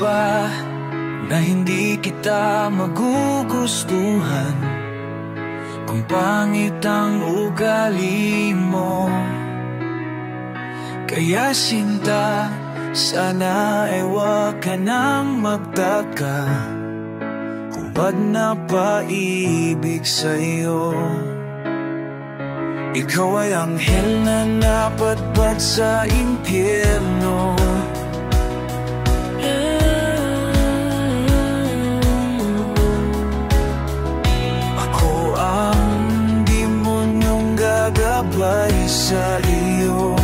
ba na hindi kita magugustuhan kung pangit ang ugali mo? Kaya sinta, sana ay wag ka nang magtaka kung ba't napaibig sa'yo. Ikaw ay anghel na napadpad sa impyerno. Ako ang demonyong gagabay sa iyo.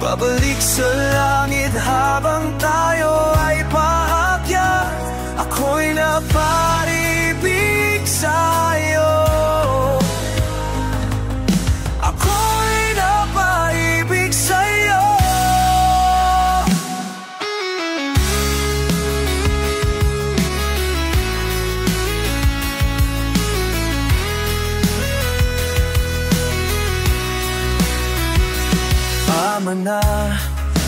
Babalik sa langit habang tayo ay paakyat. Ako'y napaibig sa'yo. Ako'y napaibig sa'yo. Tama na,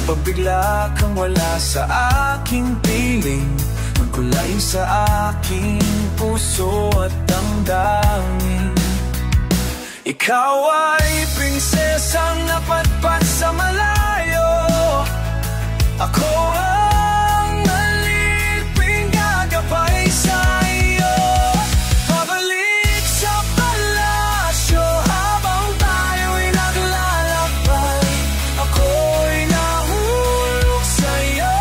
pag bigla kang wala sa aking piling, magkulay sa aking puso at damdamin. Ikaw ay prinsesang napadpad sa malayo. Ako ang aliping gagabay sa iyo. Pabalik sa palasyo habang tayo'y naglalakbay. Ako'y nahulog sa'yo,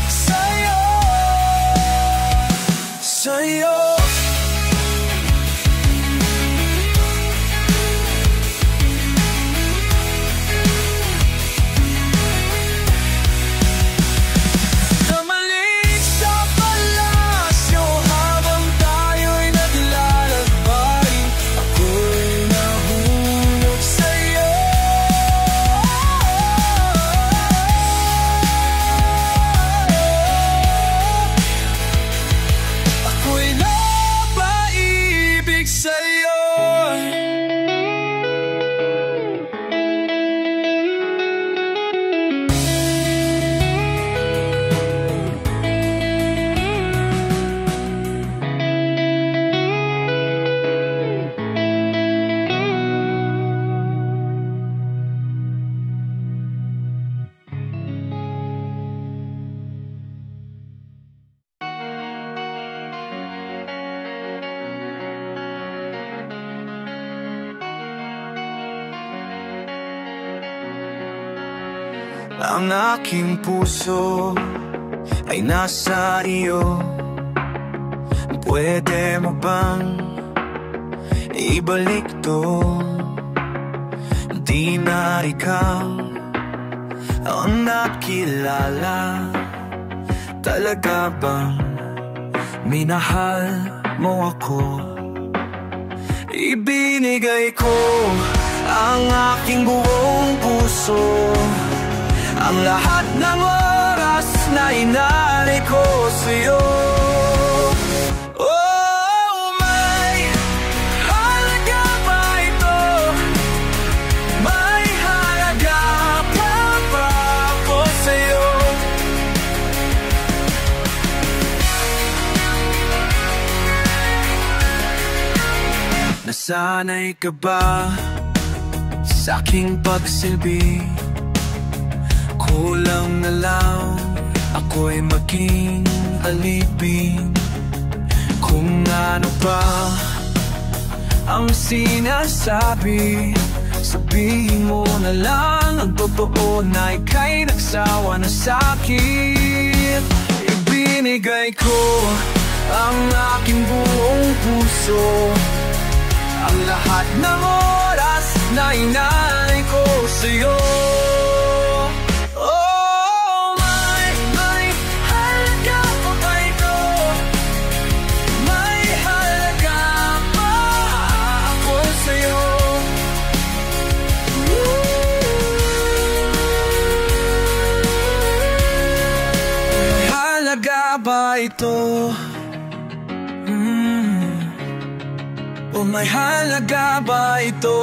sa'yo, sa'yo. Ang aking puso ay nasa iyo. Pwede mo bang ibalik to? Di na ikaw ang nakilala. Talaga bang minahal mo ako? Ibinigay ko ang aking buong puso, ang lahat ng oras na inalay ko sa'yo. Oh, may halaga ba ito? May halaga pa ba ako sa'yo? Nasanay ka ba sa aking pagsilbi? Kulang na lang ako'y maging alipin. Kung ano pa ang sinasabi, sabihin mo na lang ang totoo na ika'y nagsawa na sa'kin. Ibinigay ko ang aking buong puso, ang lahat ng oras na inalay ko sa'yo. Ba ito? O may halaga ba ito?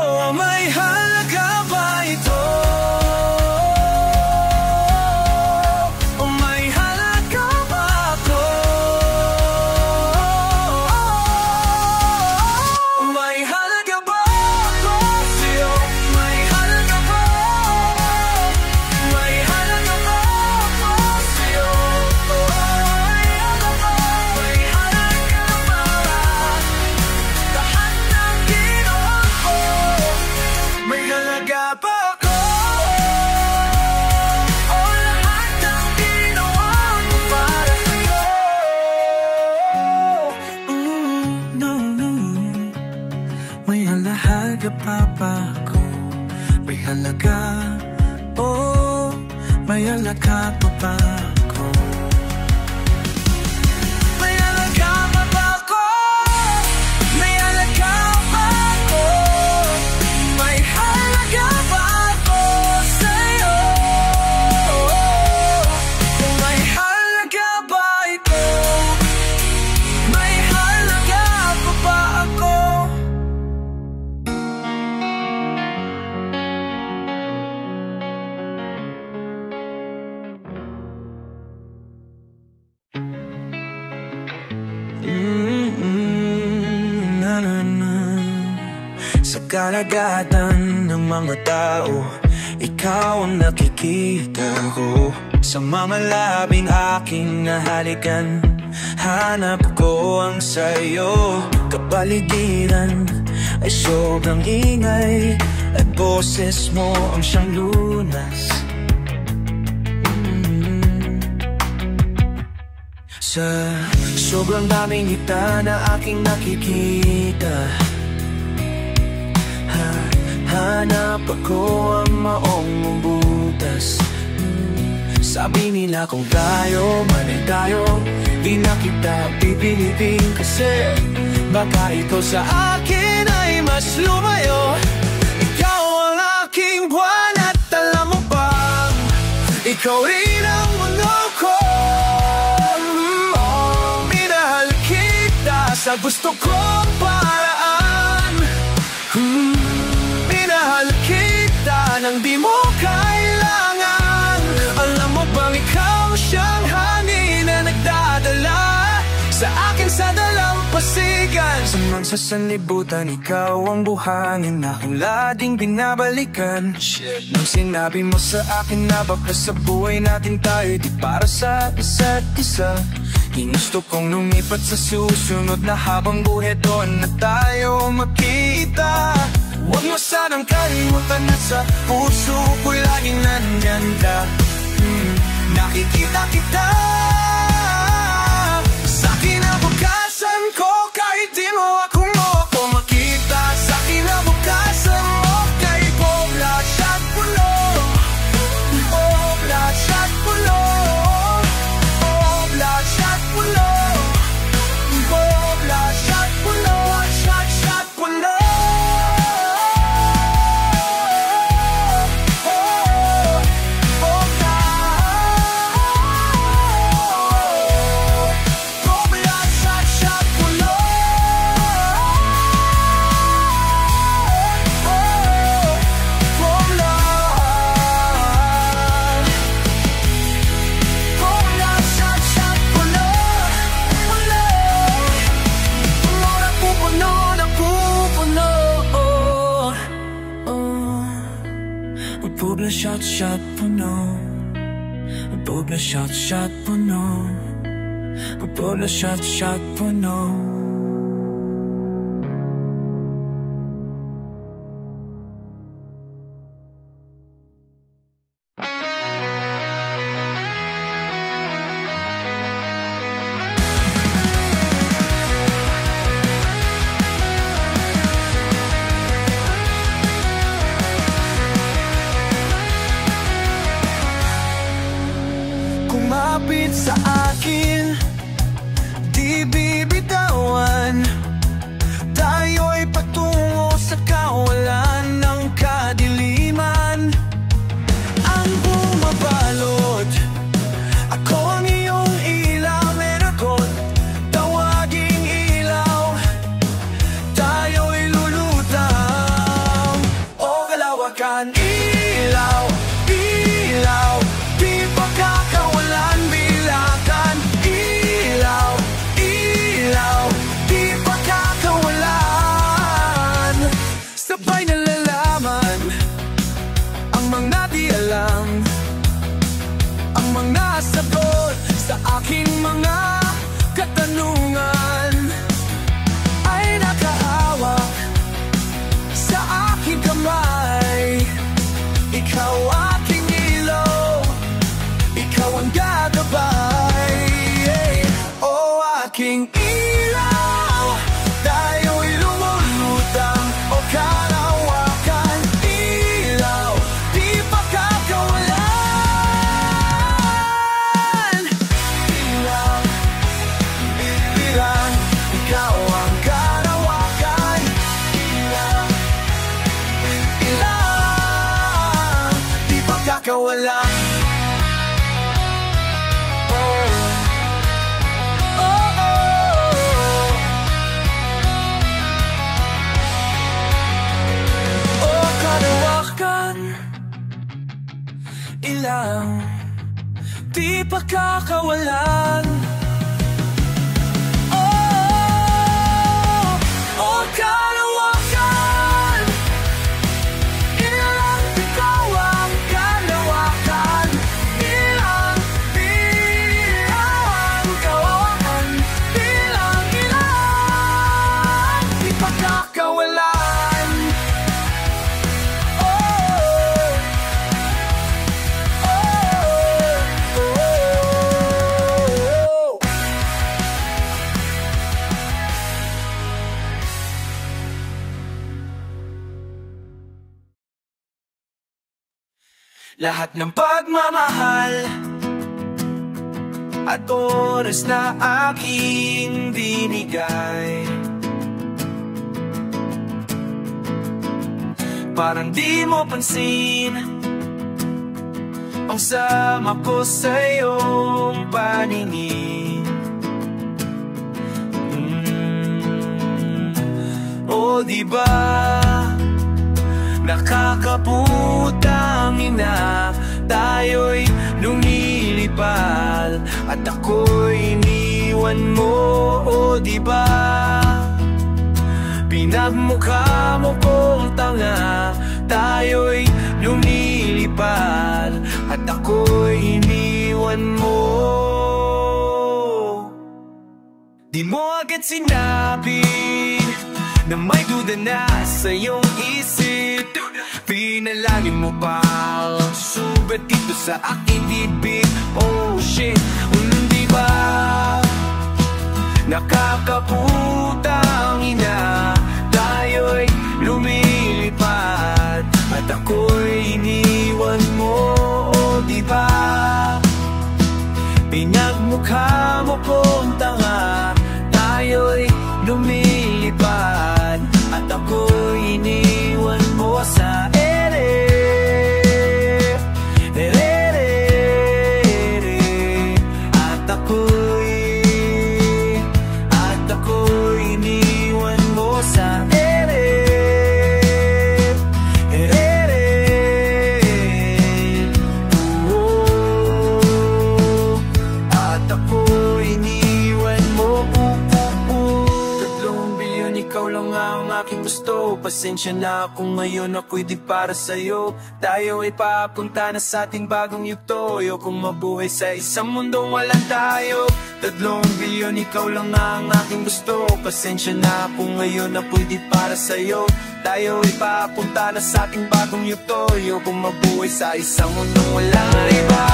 O may halaga ba ito? pa ba ako? May halaga pa ba ako? May halaga pa ako? May halaga pa ako sa'yo? May halaga ba ito? May halaga pa ba ako? Sa kalagatan ng mga tao, ikaw ang nakikita ko. Sa mga labing aking nahalikan, hanap ko ang sayo. Kapaligiran ay sobrang ingay, at boses mo ang siyang lunas. Sa sobrang daming hita na aking nakikita, hanap ako ang maong butas. Sabi nila kung tayo, mali tayo, di na kita pipilitin. Kasi baka ikaw sa akin ay mas lumayo. Ikaw ang aking buwan at alam mo bang ikaw rin ang mundo ko. Minahal kita sa gusto kong paraan. Minahal kita nang di mo kailangan. Alam mo bang ikaw siyang hangin na nagdadala sa akin sa dalampasigan. Sa mga sanlibutan, ikaw ang buhangin na aking lading binabalikan. Nung sinabi mo sa akin na baka sa buhay natin tayo di para sa isa't isa, ginusto kong lumipat sa susunod na habang buhay doon na tayo makita. Huwag mo sanang kalimutan na sa puso ko laging nandyan ka. Nakikita kita sa kinabukasan ko, kahit di mo ako makita. Sa kinabukasan mo, kay Poblat at Pulo, Poblat at Pulo, Poblat at Pulo, Poblat at Pulo, at Pulo. Shot puno, Poblat shot puno, Poblat shot puno. Kumapit sa akin, di bibitawan. Tayo'y patungo sa kawalan ng kadiliman. Ang bumabalot, ako ang iyong ilaw. Meron tawaging ilaw, tayo'y lulutaw. O kalawakan, ilaw, ilaw, di pagkakawalan bilakan. Ilaw, ilaw, di pagkakawalan. Sabay nalalaman ang mga di alam, ang mga sagot sa aking mga katanungan ay nakahawak sa aking kamay. Ikaw aking ilaw, ikaw ang gagabay. O aking ilaw, tayo'y lumulutang o kalawakan. Ilaw, di pagkakawalan. makakawala. Ilang di pagkakawalan. Oh, kalawakan. Ilang ikaw ang kalawakan. Ilang kawawan. Ilang di pagkakawalan. Lahat ng pagmamahal at oras na aking binigay, parang di mo pansin ang sama ko sa iyong paningin. O diba nakakaputang ina, tayo'y lumilipad at ako'y iniwan mo. O diba pinagmukha mo kong tanga, tayo'y lumilipad at ako'y iniwan mo. Di mo agad sinabi na may duda na sa iyong isip. Pinalangin mo pa sugat dito sa aking bibig. Oh shit, di ba nakakaputang ina, tayo'y lumilipad at ako'y iniwan mo. Oh di ba pinagmukha mo kong tanga, tayo'y lumilipad at ako'y iniwan mo sa ako'y iniwan mo sa at ako'y iniwan mo. 3 bilyon, ikaw lang ang aking gusto. Pasensya na kung ngayon ako'y di para sa'yo. Tayo ay papunta na sa ating bagong yugto. Ayokong mabuhay sa isang mundong walang tayo. 3 bilyon, ikaw lang ang aking gusto. Pasensya na kung ngayon ako'y di para sa'yo. Tayo ay papunta na sa ating bagong yugto. Ayokong mabuhay sa isang mundong walang iba.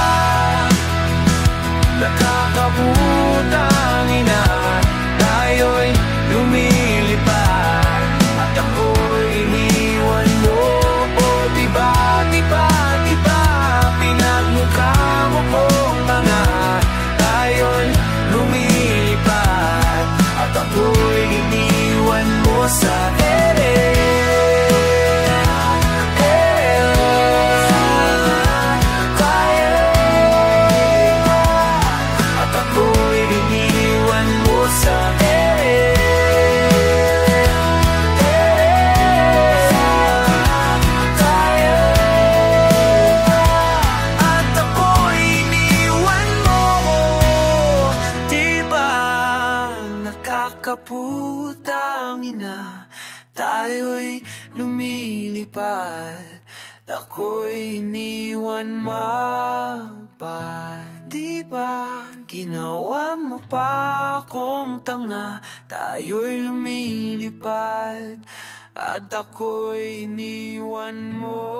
Nakakaputang ina, tayo'y lumilipad at ako'y iniwan mo. O diba, pinagmukha mo kong mga, tayo'y lumilipad at ako'y iniwan mo sa kaputang ina, tayo'y lumilipad, ako'y iniwan mo pa. Di ba ginawa mo pa akong tanga, tayo'y lumilipad at ako'y iniwan mo.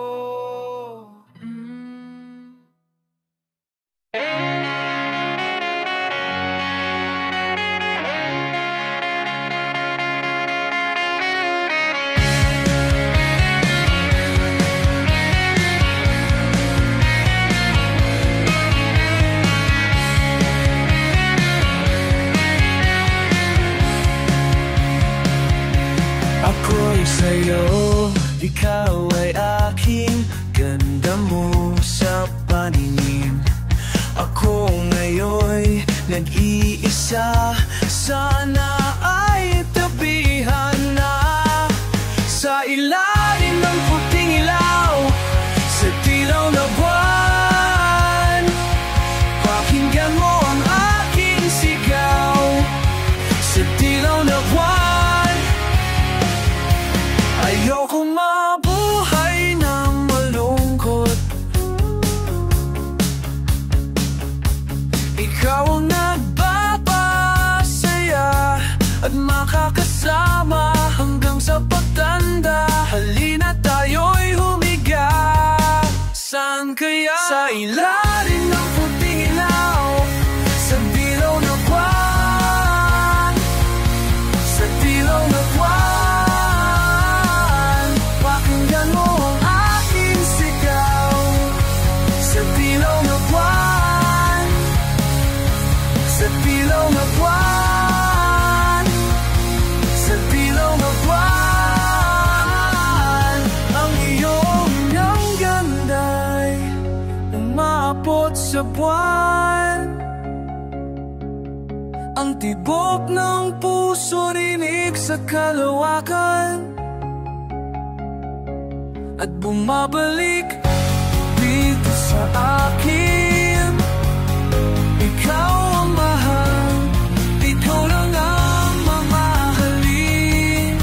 Ako'y sa'yo, ikaw ay aking, ganda mo sa nag-iisa, sana ay tabihan na. Sa ilalim ng puting ilaw, sa dilaw na buwan, pakinggan mo ang aking sigaw. Sa dilaw na buwan, ayoko mabuhay ng malungkot. Ikaw ang nagpapasaya at makakasama hanggang sa pagtanda. Halina tayo'y humiga. Saan kaya? Sa ilalim ng puting ilaw, sa dilaw na buwan, sa dilaw na buwan, pakinggan mo ang aking sigaw. Sa dilaw na buwan, sa dilaw na buwan, sa dilaw na buwan, ang iyong ganday umaabot sa buwan. Ang tibok ng puso rinig sa kalawakan at bumabalik dito sa akin. Ikaw ang mahal, ikaw lang ang mamahalin.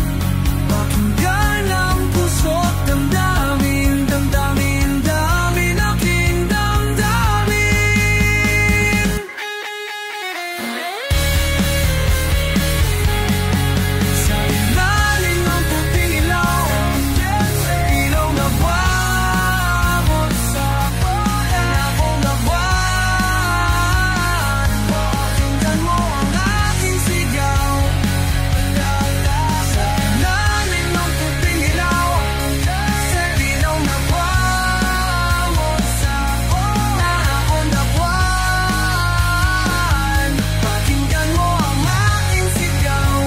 Pakinggan ang puso't damdamin, damdamin, damin aking damdamin. Sa ilalim ng puting ilaw, sa ilaw na buwan, sa ilaw na buwan, pakinggan mo ang aking sigaw. Sa ilalim ng puting ilaw, sa ilaw na buwan, sa ilaw na buwan, pakinggan mo ang aking sigaw.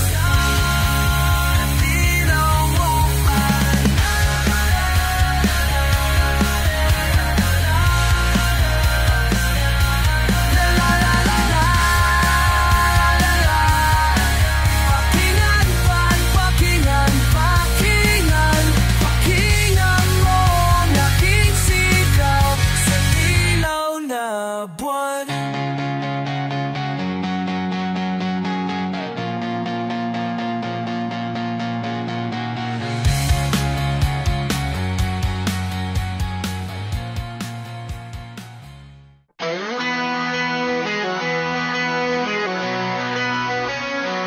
Sa ilaw mo pakinggan, pakinggan, pakinggan mo ang aking sigaw. Sa ilaw na buwan.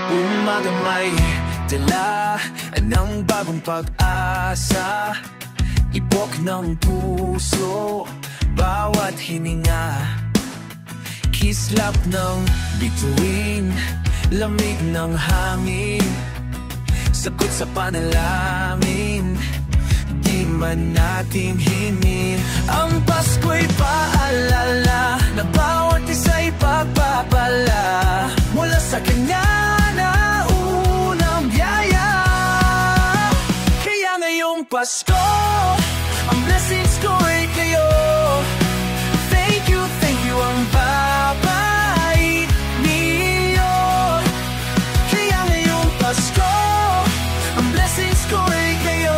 Umaga may dala ng bagong pag-asa, ibok ng puso, bawat hininga. Kislap ng bituin, lamig ng hangin, sagot sa panalangin, di man natin hingin. Ang Pasko'y paalala na bawat isa'y pagpapala mula sa kanya na unang biyaya. Kaya ngayong Pasko, ang blessings ko'y kayo. Thank you ang babait niyo. Kaya ngayong Pasko, ang blessings ko'y kayo.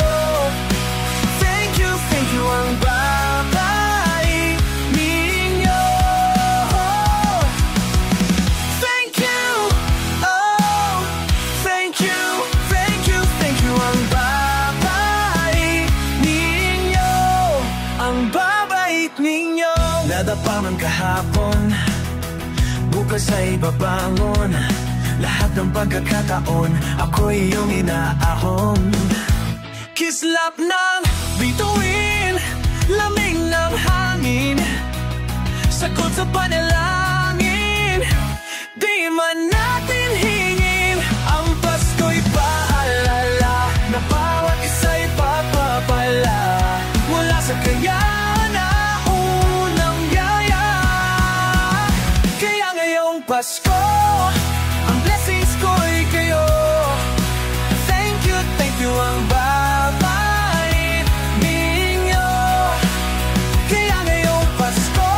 Thank you ang babait ninyo. Thank you, oh, thank you ang babait ninyo. Ang babait ninyo. Nadapa man kahapon, bukas ay babangon. Lahat ng pagkakataon, ako'y iyong inaahon. Kislap ng bituin, lamig ng hangin, sagot sa panalangin, di man natin hingin. Ang Pasko'y paalala na bawat isa'y papapala mula sa kaya na unang biyaya. Kaya ngayong Pasko, ang blessings ko'y kayo. Thank you ang babait ninyo. Kaya ngayong Pasko,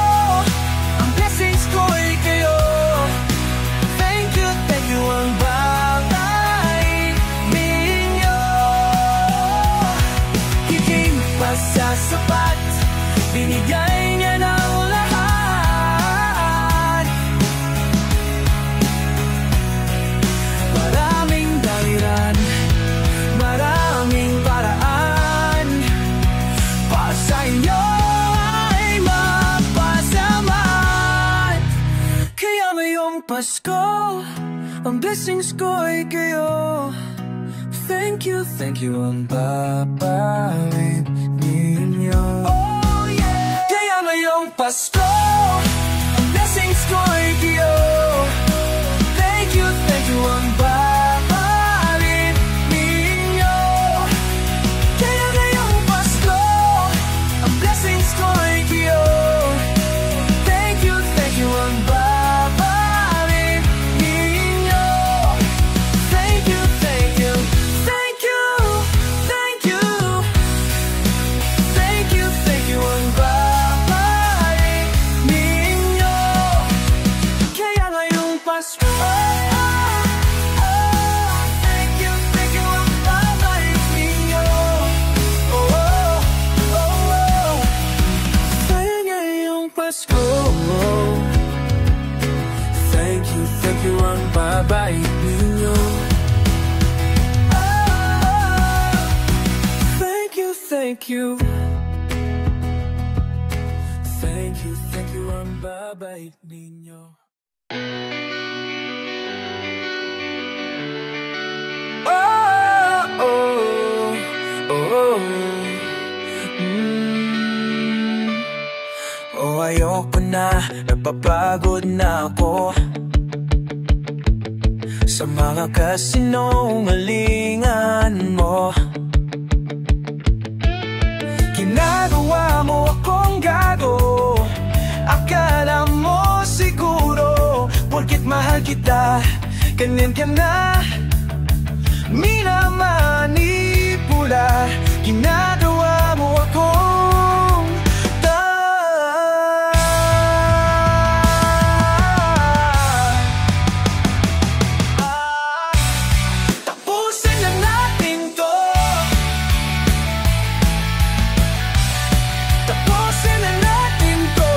Pasko, ang blessings ko ay kayo. Thank you ang babalik ninyo. Oh yeah! Kaya ngayong Pasko, ang blessings ko ay kayo. Thank you ang babalik ninyo. Kaya ngayong Pasko, ang blessings ko ay kayo. Thank you ang babalik ninyo. Thank you ang babalik ninyo. Kaya ngayong Pasko, thank you ang babalik ninyo. Kaya ngayong Pasko, thank you ang babalik ninyo. Thank you ang babait ninyo. Oh, oh, oh, oh, ayoko na, napapagod na ako sa mga kasinungalingan mo. Ginagawa mo akong gago. Akala mo siguro porket mahal kita, ganyan ka na minamanipula. Ginagawa mo akong tapusin na natin to. Tapusin na natin to.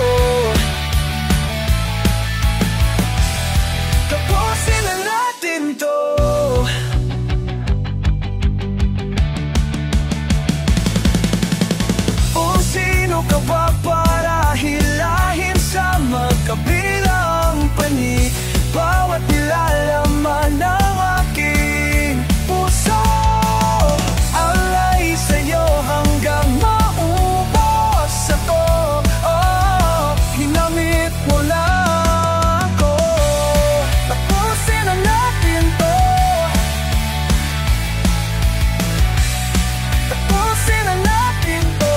Tapusin na natin to. O sino ka ba para hilahin sa magkabilang panig? Bawat nilalaman ng aking puso alay sa'yo hanggang maubos sa to. Oh, ginamit mo lang ako. Tapusin na natin to. Tapusin na natin to.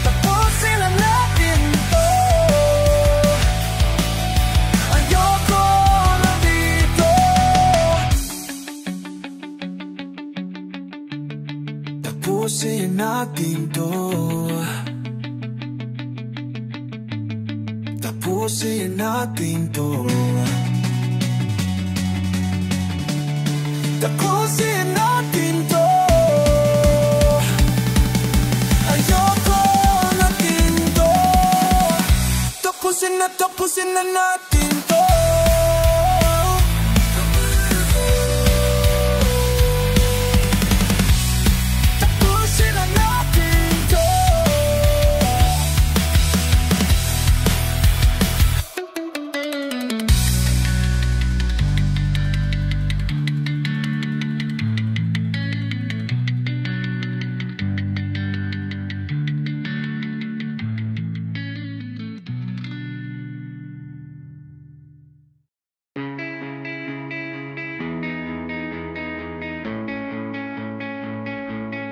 Tapusin na natin to. Ayoko na dito. Tapusin natin to. Tapusin natin to. Tapusin natin to. Ayoko na dito. Tapusin na natin to. Tapusin na natin to.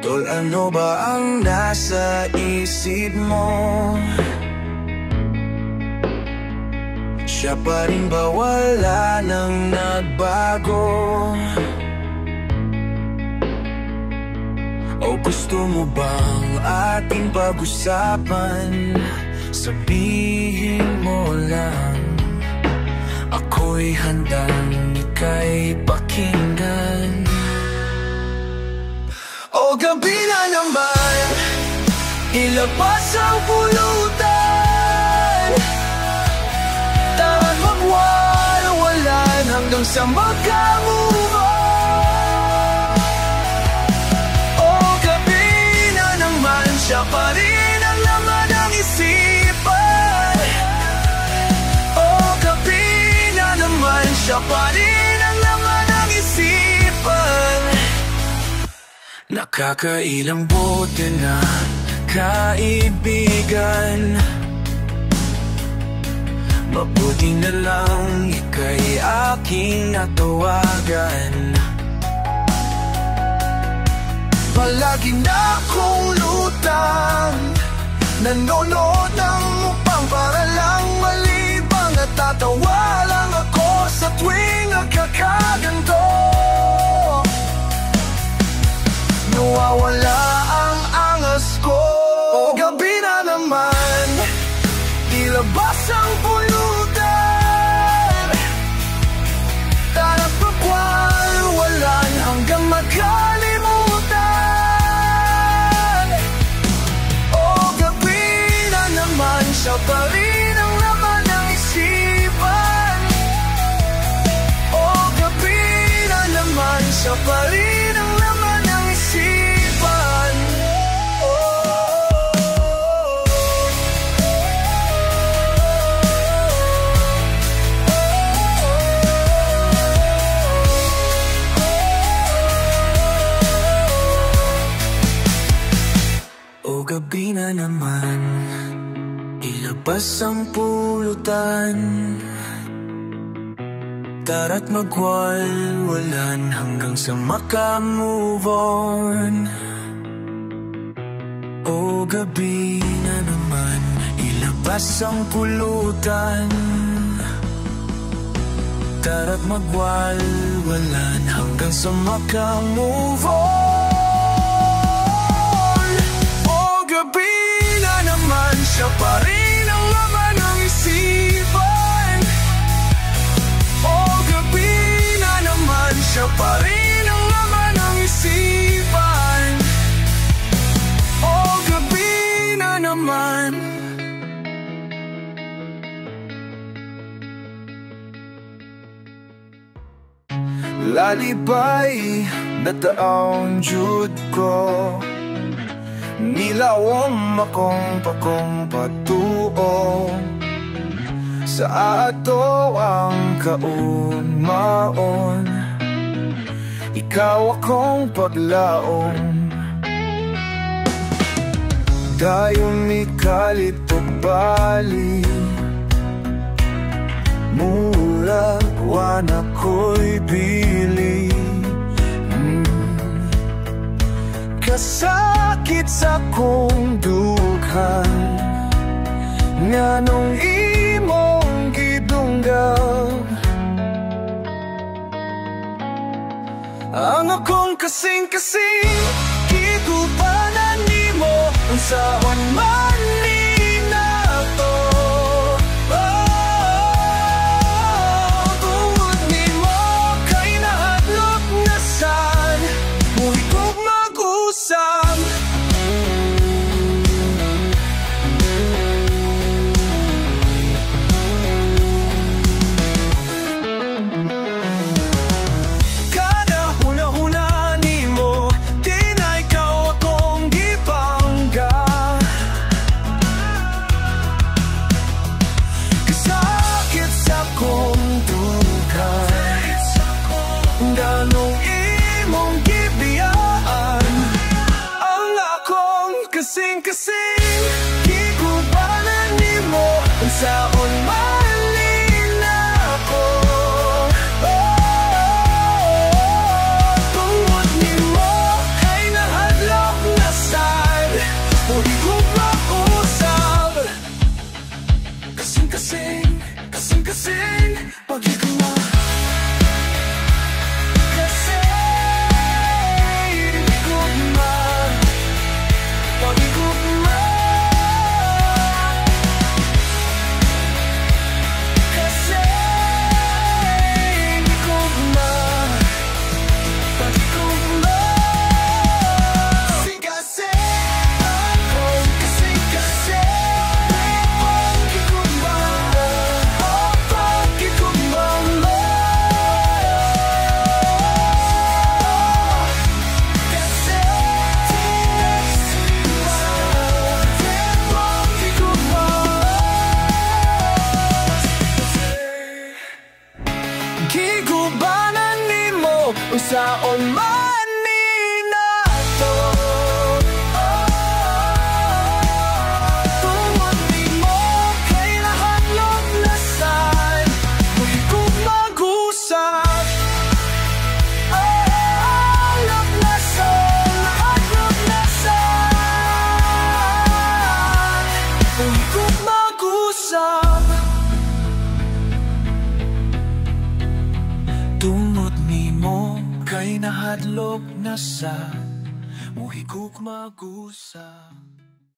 Tol, ano ba ang nasa isip mo? Siya pa rin ba wala nang nagbago? O gusto mo bang ating pag-usapan? Sabihin mo lang, ako'y handang ika'y pakinggan. O gabi na naman, ilabas ang pulutan. Tara't magwala-walan hanggang sa magkamove on. O gabi na naman, siya pa rin ang laman ng isipan. siya pa rin ang laman ng isipan. Nakakailang bote na kaibigan, mabuti na lang ika'y aking natawagan. Palagi na akong lutang, nanonood ng upang para lang malibang. Natatawa lang ako sa tuwing nagkakaganto. Nawawala ang angas ko. O gabi na naman, tila basang pulutan. Tarap pagwalwalan hanggang magkalimutan. O gabi na naman, siya pa rin ang laman ng isipan. O gabi na naman, siya pa rin ang laman ng isipan. O gabi na naman, ilabas ang pulutan. Tara't magwalwalan hanggang sa maka-move on. O gabi na naman, ilabas ang pulutan. Tara't magwalwalan hanggang sa maka-move on. O gabi na naman, siya pa rin ang laman ng isipan. O gabi na naman, siya pa rin ang laman ng isipan. O gabi na naman. Lalibay na taong jud ko, nilawom akong patuo. Sa ato ang kaunmaon, ikaw akong paglaom. Dayon mikalit pagbali, mura wan ako'y bili. Kasakit sa kong dughan, nganong imong gidunggaw. Ang akong kasing-kasing gigubanan nimo, unsaon man ni nato. Tungod nimo kay nahadlok na sad, muhi kog mag-usap. Kasing-kasing gigubanan nimo, unsaon malin ako. Tungod nimo kay nahadlok na sad, uli ko mag-usap. Kasing-kasing, kasing-kasing pag-iguma. May nahadlok na sa muhigugma gusa.